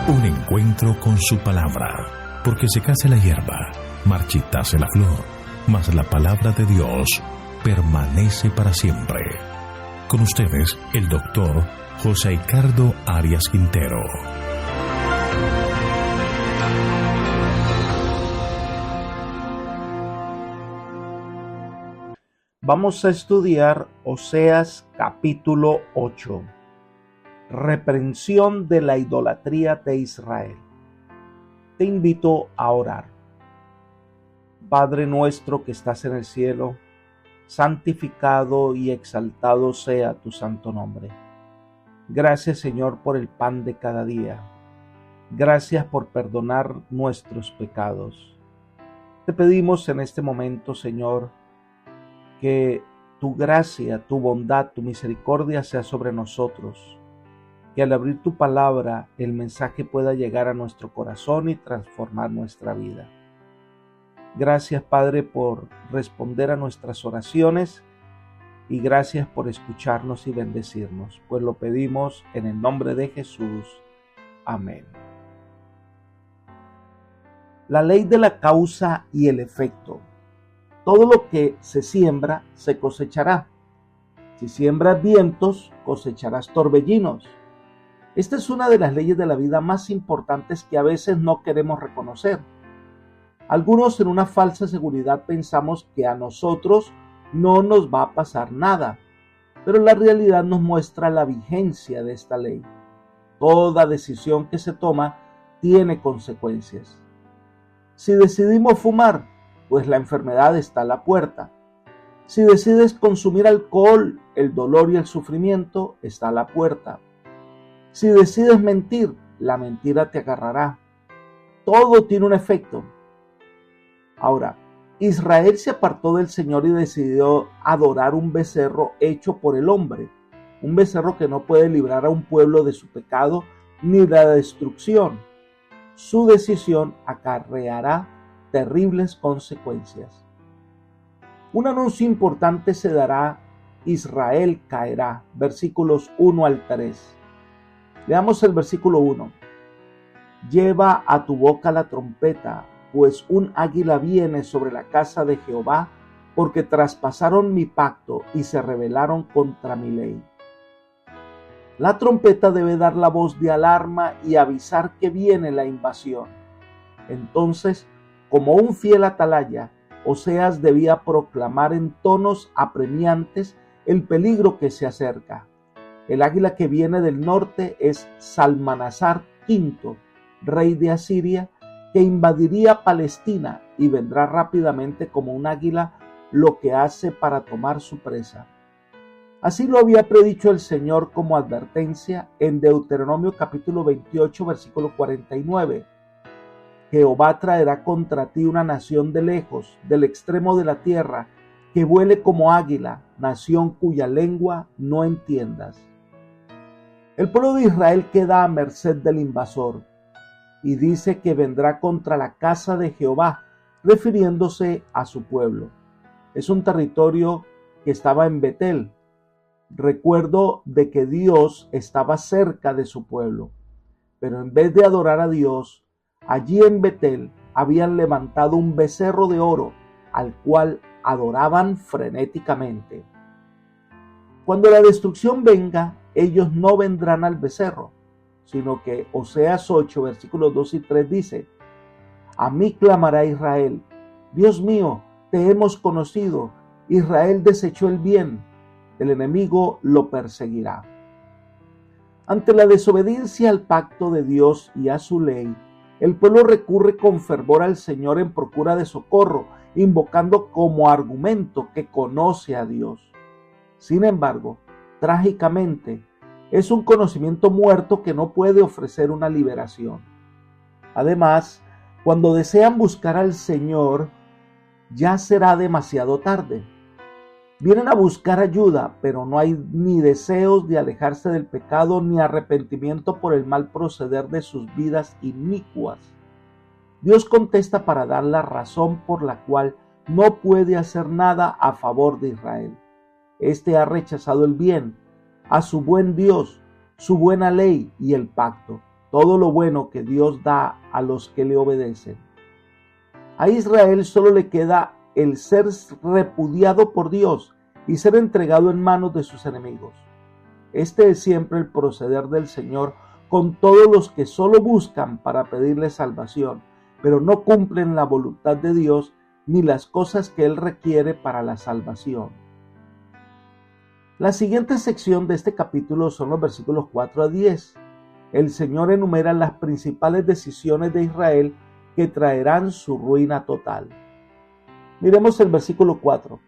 Un encuentro con su palabra, porque secase la hierba, marchitase la flor, mas la palabra de Dios permanece para siempre. Con ustedes, el doctor José Ricardo Arias Quintero. Vamos a estudiar Oseas capítulo 8. Reprensión de la idolatría de Israel. Te invito a orar. Padre nuestro que estás en el cielo, santificado y exaltado sea tu santo nombre. Gracias, Señor, por el pan de cada día. Gracias por perdonar nuestros pecados. Te pedimos en este momento, Señor, que tu gracia, tu bondad, tu misericordia sea sobre nosotros. Que al abrir tu palabra, el mensaje pueda llegar a nuestro corazón y transformar nuestra vida. Gracias, Padre, por responder a nuestras oraciones y gracias por escucharnos y bendecirnos, pues lo pedimos en el nombre de Jesús. Amén. La ley de la causa y el efecto. Todo lo que se siembra, se cosechará. Si siembras vientos, cosecharás torbellinos. Esta es una de las leyes de la vida más importantes que a veces no queremos reconocer. Algunos en una falsa seguridad pensamos que a nosotros no nos va a pasar nada, pero la realidad nos muestra la vigencia de esta ley. Toda decisión que se toma tiene consecuencias. Si decidimos fumar, pues la enfermedad está a la puerta. Si decides consumir alcohol, el dolor y el sufrimiento está a la puerta. Si decides mentir, la mentira te agarrará. Todo tiene un efecto. Ahora, Israel se apartó del Señor y decidió adorar un becerro hecho por el hombre, un becerro que no puede librar a un pueblo de su pecado ni de la destrucción. Su decisión acarreará terribles consecuencias. Un anuncio importante se dará: Israel caerá. Versículos 1 al 3. Veamos el versículo 1. Lleva a tu boca la trompeta, pues un águila viene sobre la casa de Jehová, porque traspasaron mi pacto y se rebelaron contra mi ley. La trompeta debe dar la voz de alarma y avisar que viene la invasión. Entonces, como un fiel atalaya, Oseas debía proclamar en tonos apremiantes el peligro que se acerca. El águila que viene del norte es Salmanasar V, rey de Asiria, que invadiría Palestina y vendrá rápidamente como un águila, lo que hace para tomar su presa. Así lo había predicho el Señor como advertencia en Deuteronomio capítulo 28, versículo 49. Jehová traerá contra ti una nación de lejos, del extremo de la tierra, que vuele como águila, nación cuya lengua no entiendas. El pueblo de Israel queda a merced del invasor y dice que vendrá contra la casa de Jehová, refiriéndose a su pueblo. Es un territorio que estaba en Betel, recuerdo de que Dios estaba cerca de su pueblo, pero en vez de adorar a Dios, allí en Betel habían levantado un becerro de oro, al cual adoraban frenéticamente. Cuando la destrucción venga, ellos no vendrán al becerro, sino que Oseas 8, versículos 2 y 3 dice: A mí clamará Israel, Dios mío, te hemos conocido, Israel desechó el bien, el enemigo lo perseguirá. Ante la desobediencia al pacto de Dios y a su ley, el pueblo recurre con fervor al Señor en procura de socorro, invocando como argumento que conoce a Dios. Sin embargo, trágicamente, es un conocimiento muerto que no puede ofrecer una liberación. Además, cuando desean buscar al Señor, ya será demasiado tarde. Vienen a buscar ayuda, pero no hay ni deseos de alejarse del pecado ni arrepentimiento por el mal proceder de sus vidas inicuas. Dios contesta para dar la razón por la cual no puede hacer nada a favor de Israel. Este ha rechazado el bien, a su buen Dios, su buena ley y el pacto. todo lo bueno que Dios da a los que le obedecen. A Israel solo le queda el ser repudiado por Dios y ser entregado en manos de sus enemigos. Este es siempre el proceder del Señor con todos los que solo buscan para pedirle salvación, pero no cumplen la voluntad de Dios ni las cosas que Él requiere para la salvación. La siguiente sección de este capítulo son los versículos 4 a 10. El Señor enumera las principales decisiones de Israel que traerán su ruina total. Miremos el versículo 4.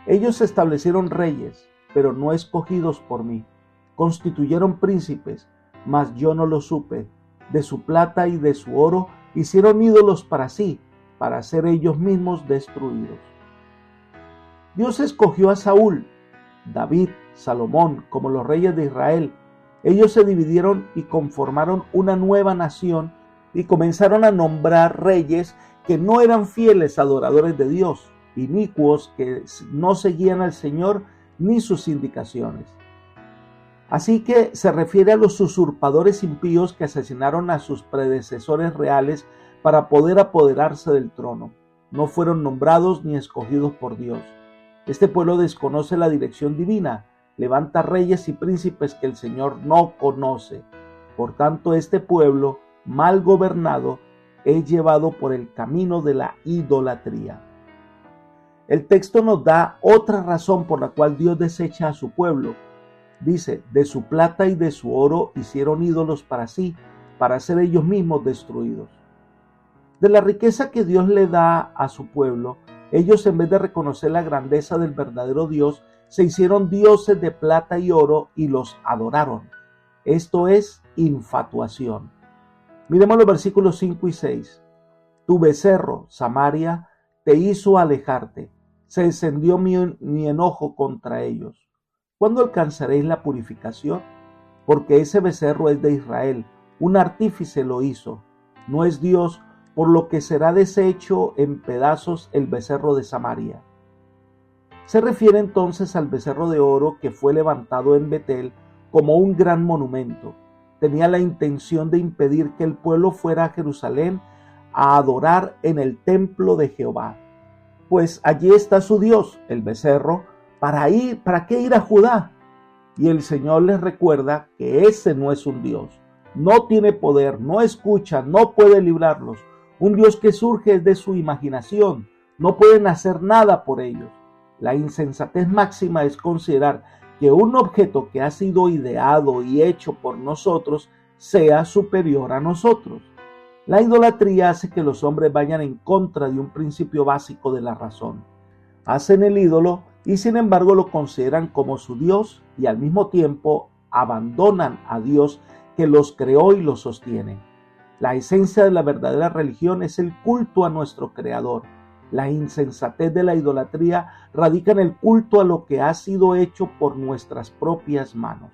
Ellos establecieron reyes, pero no escogidos por mí. Constituyeron príncipes, mas yo no lo supe. De su plata y de su oro hicieron ídolos para sí, para ser ellos mismos destruidos. Dios escogió a Saúl, David, Salomón como los reyes de Israel. Ellos se dividieron y conformaron una nueva nación y comenzaron a nombrar reyes que no eran fieles adoradores de Dios, inicuos que no seguían al Señor ni sus indicaciones. Así que se refiere a los usurpadores impíos que asesinaron a sus predecesores reales para poder apoderarse del trono. No fueron nombrados ni escogidos por Dios. Este pueblo desconoce la dirección divina, levanta reyes y príncipes que el Señor no conoce. Por tanto, este pueblo, mal gobernado, es llevado por el camino de la idolatría. El texto nos da otra razón por la cual Dios desecha a su pueblo. Dice, de su plata y de su oro hicieron ídolos para sí, para ser ellos mismos destruidos. De la riqueza que Dios le da a su pueblo, ellos en vez de reconocer la grandeza del verdadero Dios, se hicieron dioses de plata y oro y los adoraron. Esto es infatuación. Miremos los versículos 5 y 6. Tu becerro, Samaria, te hizo alejarte. Se encendió mi enojo contra ellos. ¿Cuándo alcanzaréis la purificación? Porque ese becerro es de Israel. Un artífice lo hizo. No es Dios, por lo que será deshecho en pedazos el becerro de Samaria. Se refiere entonces al becerro de oro que fue levantado en Betel como un gran monumento. Tenía la intención de impedir que el pueblo fuera a Jerusalén a adorar en el templo de Jehová. Pues allí está su Dios, el becerro. ¿Para qué ir a Judá? Y el Señor les recuerda que ese no es un Dios. No tiene poder, no escucha, no puede librarlos. Un Dios que surge de su imaginación. No pueden hacer nada por ellos. La insensatez máxima es considerar que un objeto que ha sido ideado y hecho por nosotros sea superior a nosotros. La idolatría hace que los hombres vayan en contra de un principio básico de la razón. Hacen el ídolo y sin embargo lo consideran como su Dios y al mismo tiempo abandonan a Dios que los creó y los sostiene. La esencia de la verdadera religión es el culto a nuestro Creador. La insensatez de la idolatría radica en el culto a lo que ha sido hecho por nuestras propias manos.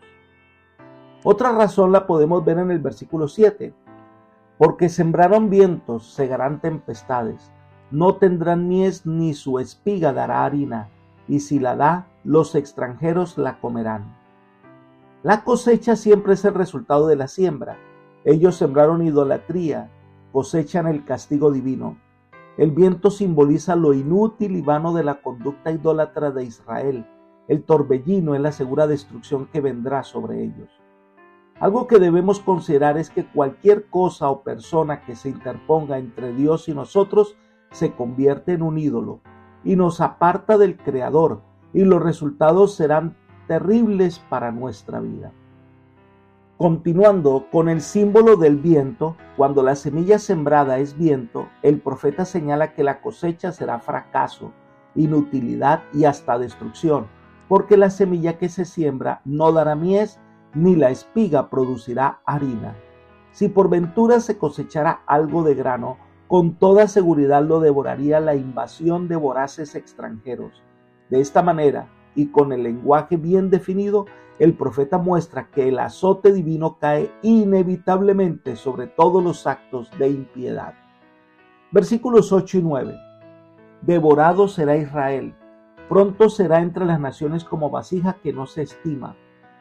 Otra razón la podemos ver en el versículo 7. Porque sembraron vientos, segarán tempestades. No tendrán mies ni su espiga dará harina, y si la da, los extranjeros la comerán. La cosecha siempre es el resultado de la siembra. Ellos sembraron idolatría, cosechan el castigo divino. El viento simboliza lo inútil y vano de la conducta idólatra de Israel. El torbellino es la segura destrucción que vendrá sobre ellos. Algo que debemos considerar es que cualquier cosa o persona que se interponga entre Dios y nosotros se convierte en un ídolo y nos aparta del Creador, y los resultados serán terribles para nuestra vida. Continuando con el símbolo del viento, cuando la semilla sembrada es viento, el profeta señala que la cosecha será fracaso, inutilidad y hasta destrucción, porque la semilla que se siembra no dará mies, ni la espiga producirá harina. Si por ventura se cosechara algo de grano, con toda seguridad lo devoraría la invasión de voraces extranjeros. De esta manera, y con el lenguaje bien definido, el profeta muestra que el azote divino cae inevitablemente sobre todos los actos de impiedad. Versículos 8 y 9. Devorado será Israel, pronto será entre las naciones como vasija que no se estima,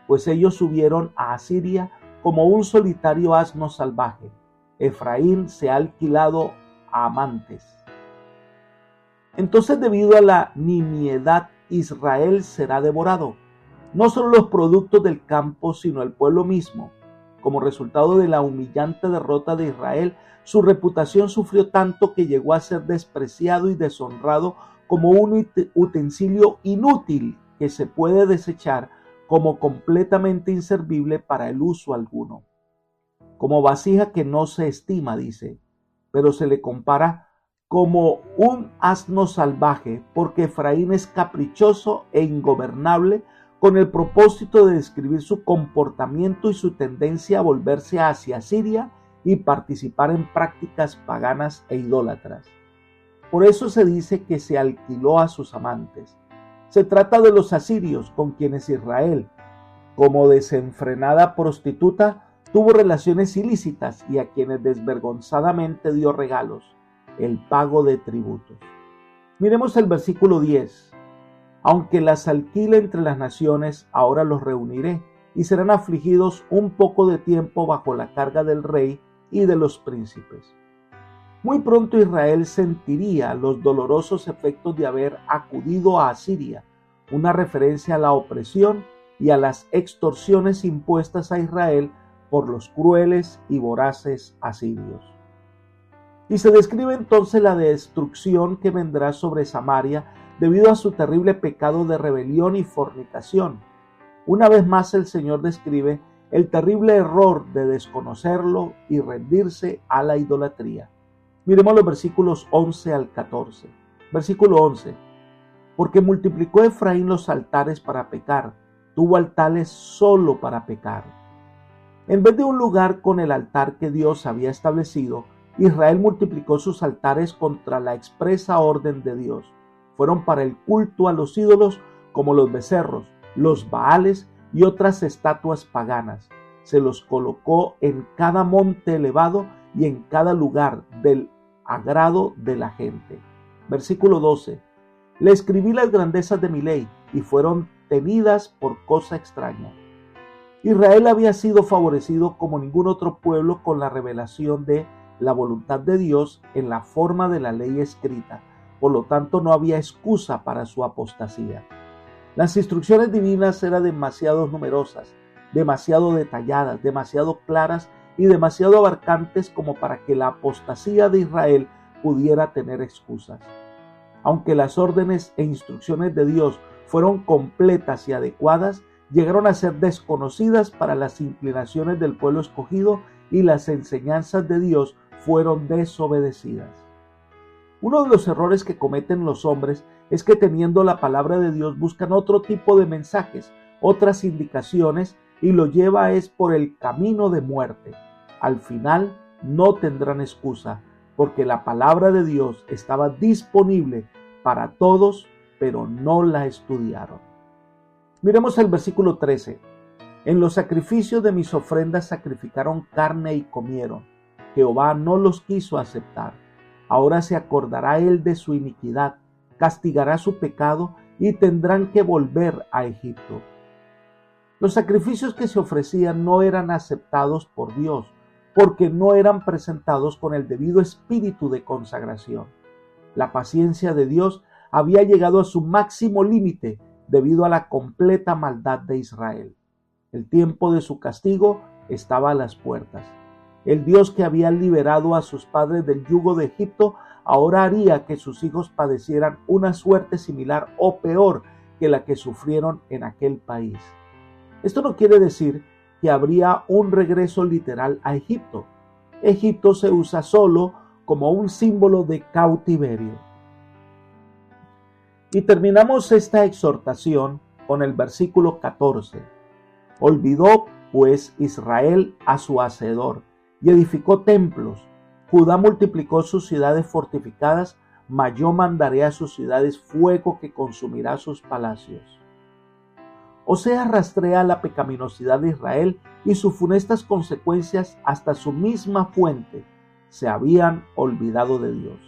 pues ellos subieron a Asiria como un solitario asno salvaje. Efraín se ha alquilado a amantes. Entonces, debido a la nimiedad, Israel será devorado. No solo los productos del campo, sino el pueblo mismo. Como resultado de la humillante derrota de Israel, su reputación sufrió tanto que llegó a ser despreciado y deshonrado como un utensilio inútil que se puede desechar, como completamente inservible para el uso alguno. Como vasija que no se estima, dice, pero se le compara como un asno salvaje, porque Efraín es caprichoso e ingobernable, con el propósito de describir su comportamiento y su tendencia a volverse hacia Siria y participar en prácticas paganas e idólatras. Por eso se dice que se alquiló a sus amantes. Se trata de los asirios, con quienes Israel, como desenfrenada prostituta, tuvo relaciones ilícitas y a quienes desvergonzadamente dio regalos, el pago de tributos. Miremos el versículo 10. Aunque las alquile entre las naciones, ahora los reuniré, y serán afligidos un poco de tiempo bajo la carga del rey y de los príncipes. Muy pronto Israel sentiría los dolorosos efectos de haber acudido a Asiria, una referencia a la opresión y a las extorsiones impuestas a Israel por los crueles y voraces asirios. Y se describe entonces la destrucción que vendrá sobre Samaria debido a su terrible pecado de rebelión y fornicación. Una vez más el Señor describe el terrible error de desconocerlo y rendirse a la idolatría. Miremos los versículos 11 al 14. Versículo 11. Porque multiplicó Efraín los altares para pecar, tuvo altares solo para pecar. En vez de un lugar con el altar que Dios había establecido, Israel multiplicó sus altares contra la expresa orden de Dios. Fueron para el culto a los ídolos como los becerros, los baales y otras estatuas paganas. Se los colocó en cada monte elevado y en cada lugar del agrado de la gente. Versículo 12. Le escribí las grandezas de mi ley y fueron tenidas por cosa extraña. Israel había sido favorecido como ningún otro pueblo con la revelación de la voluntad de Dios en la forma de la ley escrita. Por lo tanto, no había excusa para su apostasía. Las instrucciones divinas eran demasiado numerosas, demasiado detalladas, demasiado claras y demasiado abarcantes como para que la apostasía de Israel pudiera tener excusas. Aunque las órdenes e instrucciones de Dios fueron completas y adecuadas, llegaron a ser desconocidas para las inclinaciones del pueblo escogido y las enseñanzas de Dios fueron desobedecidas. Uno de los errores que cometen los hombres es que teniendo la palabra de Dios buscan otro tipo de mensajes, otras indicaciones y lo lleva es por el camino de muerte. Al final no tendrán excusa porque la palabra de Dios estaba disponible para todos, pero no la estudiaron. Miremos el versículo 13. En los sacrificios de mis ofrendas sacrificaron carne y comieron. Jehová no los quiso aceptar. Ahora se acordará él de su iniquidad, castigará su pecado y tendrán que volver a Egipto. Los sacrificios que se ofrecían no eran aceptados por Dios, porque no eran presentados con el debido espíritu de consagración. La paciencia de Dios había llegado a su máximo límite debido a la completa maldad de Israel. El tiempo de su castigo estaba a las puertas. El Dios que había liberado a sus padres del yugo de Egipto ahora haría que sus hijos padecieran una suerte similar o peor que la que sufrieron en aquel país. Esto no quiere decir que habría un regreso literal a Egipto. Egipto se usa solo como un símbolo de cautiverio. Y terminamos esta exhortación con el versículo 14. Olvidó pues Israel a su hacedor y edificó templos. Judá multiplicó sus ciudades fortificadas, mas yo mandaré a sus ciudades fuego que consumirá sus palacios. Oseas rastrea la pecaminosidad de Israel y sus funestas consecuencias hasta su misma fuente. Se habían olvidado de Dios.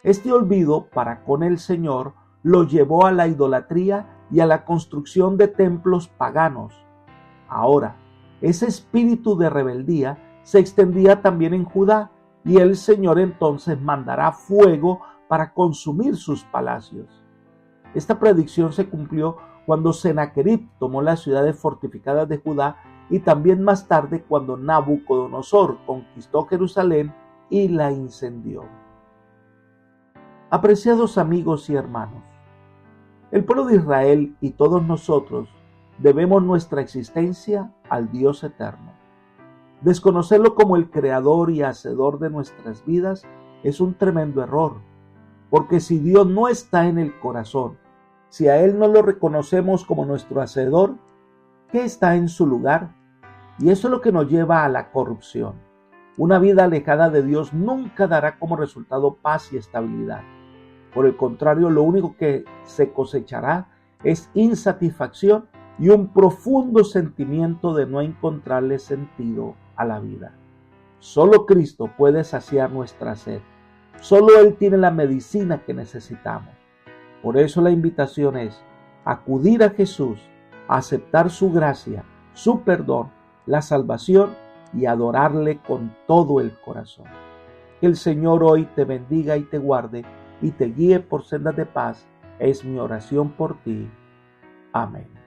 Este olvido para con el Señor lo llevó a la idolatría y a la construcción de templos paganos. Ahora, ese espíritu de rebeldía se extendía también en Judá, y el Señor entonces mandará fuego para consumir sus palacios. Esta predicción se cumplió cuando Sennacherib tomó las ciudades fortificadas de Judá y también más tarde cuando Nabucodonosor conquistó Jerusalén y la incendió. Apreciados amigos y hermanos, el pueblo de Israel y todos nosotros debemos nuestra existencia al Dios eterno. Desconocerlo como el creador y hacedor de nuestras vidas es un tremendo error, porque si Dios no está en el corazón, si a Él no lo reconocemos como nuestro hacedor, ¿qué está en su lugar? Y eso es lo que nos lleva a la corrupción. Una vida alejada de Dios nunca dará como resultado paz y estabilidad. Por el contrario, lo único que se cosechará es insatisfacción y un profundo sentimiento de no encontrarle sentido a la vida. Solo Cristo puede saciar nuestra sed. Solo Él tiene la medicina que necesitamos. Por eso la invitación es acudir a Jesús, aceptar su gracia, su perdón, la salvación y adorarle con todo el corazón. Que el Señor hoy te bendiga y te guarde y te guíe por sendas de paz. Es mi oración por ti. Amén.